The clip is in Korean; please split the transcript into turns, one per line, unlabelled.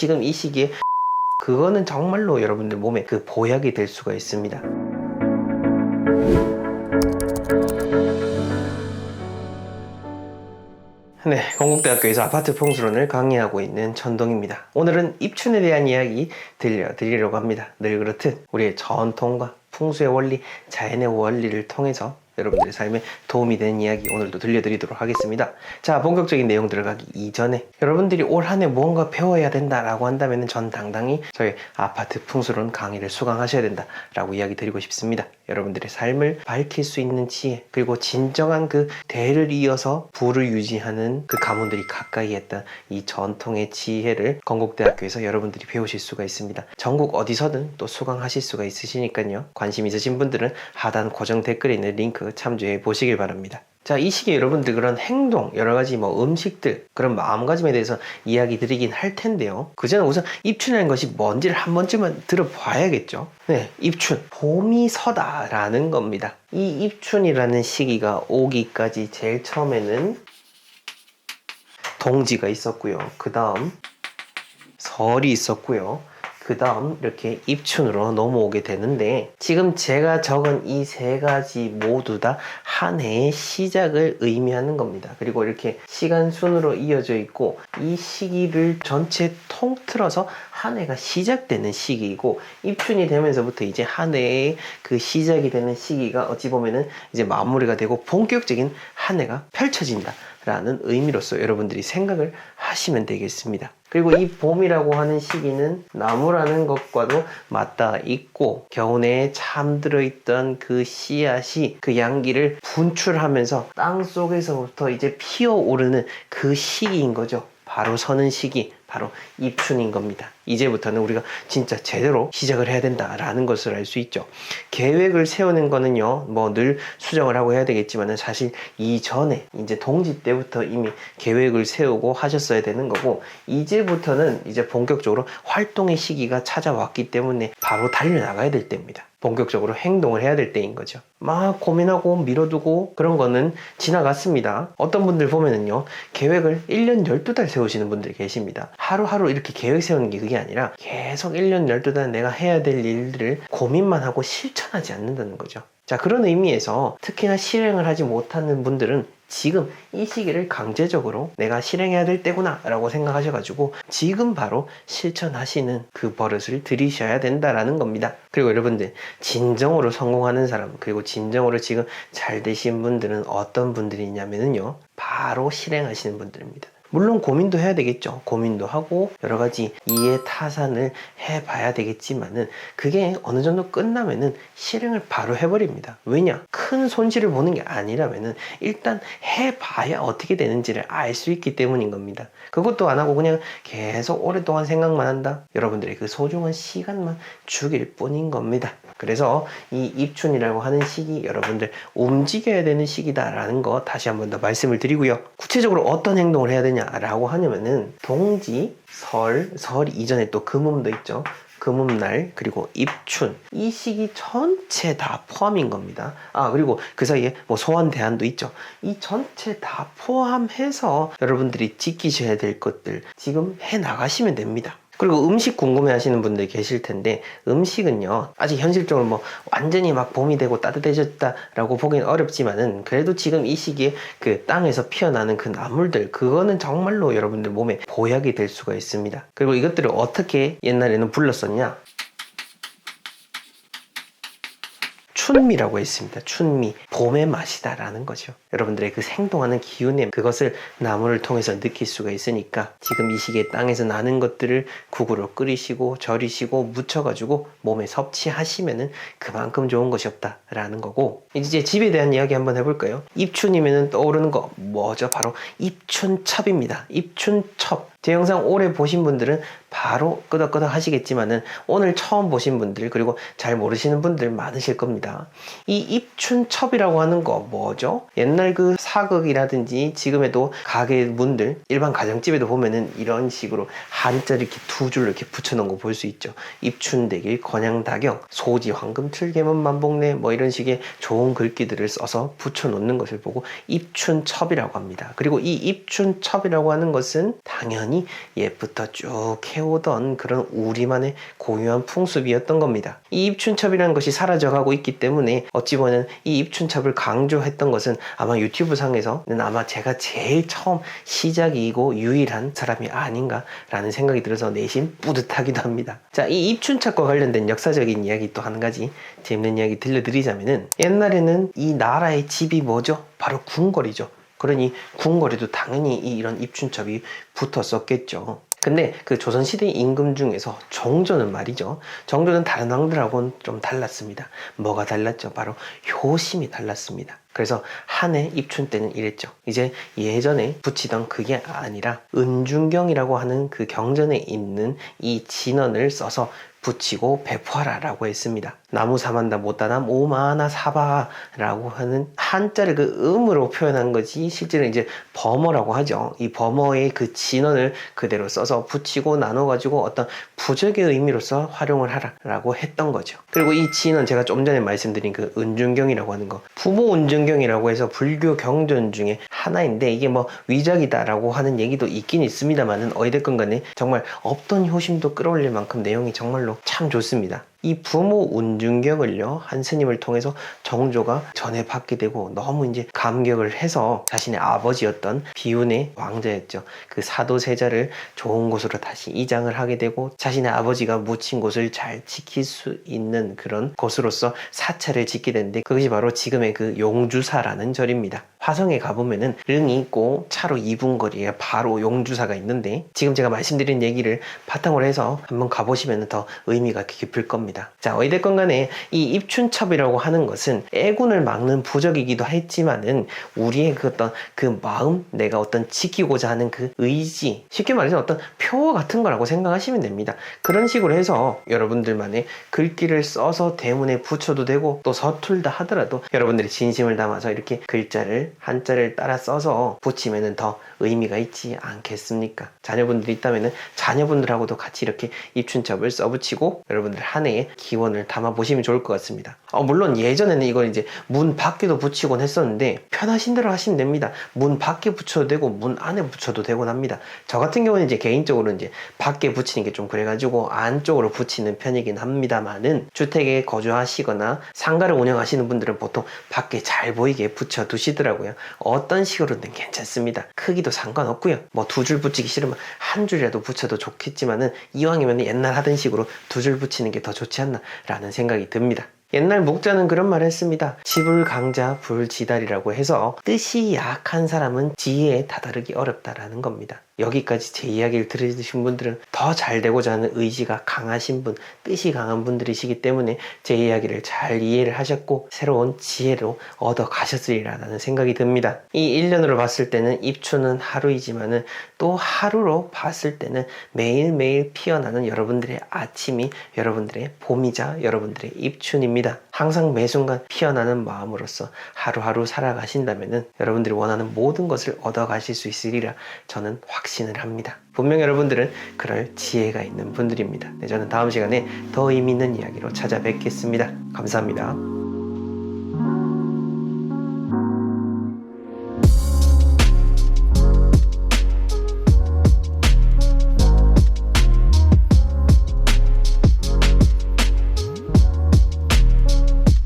지금 이 시기에 그거는 정말로 여러분들 몸에 그 보약이 될 수가 있습니다. 네, 건국대학교에서 아파트 풍수론을 강의하고 있는 천동입니다. 오늘은 입춘에 대한 이야기 들려드리려고 합니다. 늘 그렇듯 우리의 전통과 풍수의 원리, 자연의 원리를 통해서 여러분들의 삶에 도움이 되는 이야기 오늘도 들려드리도록 하겠습니다. 자, 본격적인 내용 들어가기 이전에 여러분들이 올 한 해 무언가 배워야 된다라고 한다면 전 당당히 저희 아파트 풍수론 강의를 수강하셔야 된다라고 이야기 드리고 싶습니다. 여러분들의 삶을 밝힐 수 있는 지혜, 그리고 진정한 그 대를 이어서 부를 유지하는 그 가문들이 가까이 했던 이 전통의 지혜를 건국대학교에서 여러분들이 배우실 수가 있습니다. 전국 어디서든 또 수강하실 수가 있으시니까요. 관심 있으신 분들은 하단 고정 댓글에 있는 링크 참조해 보시길 바랍니다. 자, 이 시기에 여러분들 그런 행동, 여러가지 음식들, 그런 마음가짐에 대해서 이야기 드리긴 할 텐데요. 그 전에 우선 입춘이라는 것이 뭔지를 한 번쯤은 들어봐야겠죠. 네, 입춘, 봄이 서다라는 겁니다. 이 입춘이라는 시기가 오기까지 제일 처음에는 동지가 있었고요. 그 다음 설이 있었고요. 그 다음 이렇게 입춘으로 넘어오게 되는데, 지금 제가 적은 이 세 가지 모두 다 한 해의 시작을 의미하는 겁니다. 그리고 이렇게 시간 순으로 이어져 있고, 이 시기를 전체 통틀어서 한 해가 시작되는 시기이고, 입춘이 되면서부터 이제 한 해의 그 시작이 되는 시기가 어찌 보면은 이제 마무리가 되고 본격적인 한 해가 펼쳐진다 라는 의미로서 여러분들이 생각을 하시면 되겠습니다. 그리고 이 봄이라고 하는 시기는 나무라는 것과도 맞닿아 있고, 겨우내에 잠들어 있던 그 씨앗이 그 양기를 분출하면서 땅 속에서부터 이제 피어오르는 그 시기인 거죠. 바로 서는 시기, 바로 입춘인 겁니다. 이제부터는 우리가 진짜 제대로 시작을 해야 된다라는 것을 알 수 있죠. 계획을 세우는 거는요, 늘 수정을 하고 해야 되겠지만은 사실 이전에 이제 동지 때부터 이미 계획을 세우고 하셨어야 되는 거고, 이제부터는 이제 본격적으로 활동의 시기가 찾아왔기 때문에 바로 달려나가야 될 때입니다. 본격적으로 행동을 해야 될 때인 거죠. 막 고민하고 미뤄두고 그런 거는 지나갔습니다. 어떤 분들 보면은요, 계획을 1년 12달 세우시는 분들이 계십니다. 하루하루 이렇게 계획 세우는 게 그게 아니라 계속 1년 12달 내가 해야 될 일들을 고민만 하고 실천하지 않는다는 거죠. 자, 그런 의미에서 특히나 실행을 하지 못하는 분들은 지금 이 시기를 강제적으로 내가 실행해야 될 때구나 라고 생각하셔가지고 지금 바로 실천하시는 그 버릇을 들이셔야 된다라는 겁니다. 그리고 여러분들, 진정으로 성공하는 사람, 그리고 진정으로 지금 잘 되신 분들은 어떤 분들이냐면요, 바로 실행하시는 분들입니다. 물론 고민도 해야 되겠죠. 고민도 하고 여러 가지 이해 타산을 해봐야 되겠지만은, 그게 어느 정도 끝나면은 실행을 바로 해버립니다. 왜냐? 큰 손실을 보는 게 아니라면은 일단 해봐야 어떻게 되는지를 알 수 있기 때문인 겁니다. 그것도 안 하고 그냥 계속 오랫동안 생각만 한다? 여러분들의 그 소중한 시간만 죽일 뿐인 겁니다. 그래서 이 입춘이라고 하는 시기, 여러분들 움직여야 되는 시기다라는 거 다시 한 번 더 말씀을 드리고요. 구체적으로 어떤 행동을 해야 되냐라고 하냐면은 동지, 설 이전에 또 금음도 있죠. 금음날, 그리고 입춘, 이 시기 전체 다 포함인 겁니다. 그리고 그 사이에 소원 대안도 있죠. 이 전체 다 포함해서 여러분들이 지키셔야 될 것들 지금 해 나가시면 됩니다. 그리고 음식 궁금해 하시는 분들 계실 텐데, 음식은요, 아직 현실적으로 완전히 막 봄이 되고 따뜻해졌다라고 보기는 어렵지만은, 그래도 지금 이 시기에 그 땅에서 피어나는 그 나물들, 그거는 정말로 여러분들 몸에 보약이 될 수가 있습니다. 그리고 이것들을 어떻게 옛날에는 불렀었냐? 춘미라고 했습니다. 춘미, 봄의 맛이다 라는 거죠. 여러분들의 그 생동하는 기운의 그것을 나무를 통해서 느낄 수가 있으니까 지금 이 시기에 땅에서 나는 것들을 국으로 끓이시고 절이시고 무쳐가지고 몸에 섭취하시면은 그만큼 좋은 것이 없다 라는 거고, 이제 집에 대한 이야기 한번 해볼까요? 입춘이면은 떠오르는 거 뭐죠? 바로 입춘첩입니다. 입춘첩. 제 영상 오래 보신 분들은 바로 끄덕끄덕 하시겠지만은 오늘 처음 보신 분들, 그리고 잘 모르시는 분들 많으실 겁니다. 이 입춘첩이라고 하는 거 뭐죠? 옛날 그 사극이라든지 지금에도 가게문들, 일반 가정집에도 보면은 이런 식으로 한자를 이렇게 두 줄로 이렇게 붙여놓은 거 볼 수 있죠. 입춘대길, 건양다경, 소지, 황금, 칠개문, 만복래 이런 식의 좋은 글귀들을 써서 붙여놓는 것을 보고 입춘첩이라고 합니다. 그리고 이 입춘첩이라고 하는 것은 당연히 많이 옛부터 쭉 해오던 그런 우리만의 고유한 풍습이었던 겁니다. 이 입춘첩이라는 것이 사라져가고 있기 때문에 어찌 보면 이 입춘첩을 강조했던 것은 아마 유튜브 상에서는 아마 제가 제일 처음 시작이고 유일한 사람이 아닌가라는 생각이 들어서 내심 뿌듯하기도 합니다. 자, 이 입춘첩과 관련된 역사적인 이야기 또 한 가지 재밌는 이야기 들려드리자면은, 옛날에는 이 나라의 집이 뭐죠? 바로 궁궐이죠. 그러니 궁궐에도 당연히 이런 입춘첩이 붙었었겠죠. 근데 그 조선시대 임금 중에서 정조는 말이죠. 정조는 다른 왕들하고는 좀 달랐습니다. 뭐가 달랐죠? 바로 효심이 달랐습니다. 그래서 한 해 입춘 때는 이랬죠. 이제 예전에 붙이던 그게 아니라 은중경이라고 하는 그 경전에 있는 이 진언을 써서 붙이고 배포하라 라고 했습니다. 나무 사만다 못다남 오마나 사바 라고 하는 한자를 그 음으로 표현한 거지, 실제는 이제 범어라고 하죠. 이 범어의 그 진언을 그대로 써서 붙이고 나눠가지고 어떤 부적의 의미로서 활용을 하라 라고 했던 거죠. 그리고 이 진언, 제가 좀 전에 말씀드린 그 은중경이라고 하는 거, 부모 은중경이라고 해서 불교 경전 중에 하나인데, 이게 뭐 위작이다 라고 하는 얘기도 있긴 있습니다만은 어찌됐건 간에 정말 없던 효심도 끌어올릴 만큼 내용이 정말로 참 좋습니다. 이 부모 운중경을요, 한 스님을 통해서 정조가 전해받게 되고 너무 이제 감격을 해서 자신의 아버지였던 비운의 왕자였죠. 그 사도세자를 좋은 곳으로 다시 이장을 하게 되고 자신의 아버지가 묻힌 곳을 잘 지킬 수 있는 그런 곳으로서 사찰을 짓게 되는데, 그것이 바로 지금의 그 용주사라는 절입니다. 화성에 가보면은 릉이 있고 차로 2분 거리에 바로 용주사가 있는데, 지금 제가 말씀드린 얘기를 바탕으로 해서 한번 가보시면 더 의미가 깊을 겁니다. 자, 어찌됐건 간에 이 입춘첩이라고 하는 것은 애군을 막는 부적이기도 했지만은 우리의 그 어떤 그 마음, 내가 어떤 지키고자 하는 그 의지, 쉽게 말해서 어떤 표어 같은 거라고 생각하시면 됩니다. 그런 식으로 해서 여러분들만의 글귀를 써서 대문에 붙여도 되고, 또 서툴다 하더라도 여러분들이 진심을 담아서 이렇게 글자를 한자를 따라 써서 붙이면은 더 의미가 있지 않겠습니까? 자녀분들이 있다면은 자녀분들하고도 같이 이렇게 입춘첩을 써붙이고 여러분들 한 해에 기원을 담아 보시면 좋을 것 같습니다. 물론 예전에는 이걸 이제 문 밖에도 붙이곤 했었는데, 편하신 대로 하시면 됩니다. 문 밖에 붙여도 되고 문 안에 붙여도 되곤 합니다. 저 같은 경우는 이제 개인적으로 이제 밖에 붙이는 게 좀 그래가지고 안쪽으로 붙이는 편이긴 합니다만은, 주택에 거주하시거나 상가를 운영하시는 분들은 보통 밖에 잘 보이게 붙여 두시더라고요. 어떤 식으로든 괜찮습니다. 크기도 상관없고요. 뭐 2줄 붙이기 싫으면 1줄이라도 붙여도 좋겠지만은, 이왕이면 옛날 하던 식으로 2줄 붙이는 게 더 좋지 않나 라는 생각이 듭니다. 옛날 목자는 그런 말을 했습니다. 지불강자 불지달이라고 해서 뜻이 약한 사람은 지혜에 다다르기 어렵다라는 겁니다. 여기까지 제 이야기를 들으신 분들은 더 잘 되고자 하는 의지가 강하신 분, 뜻이 강한 분들이시기 때문에 제 이야기를 잘 이해를 하셨고 새로운 지혜로 얻어 가셨으리라는 생각이 듭니다. 이 1년으로 봤을 때는 입춘은 하루이지만은 또 하루로 봤을 때는 매일매일 피어나는 여러분들의 아침이 여러분들의 봄이자 여러분들의 입춘입니다. 항상 매 순간 피어나는 마음으로서 하루하루 살아가신다면은 여러분들이 원하는 모든 것을 얻어 가실 수 있으리라 저는 확신을 합니다. 분명 여러분들은 그럴 지혜가 있는 분들입니다. 네, 저는 다음 시간에 더 의미 있는 이야기로 찾아뵙겠습니다. 감사합니다.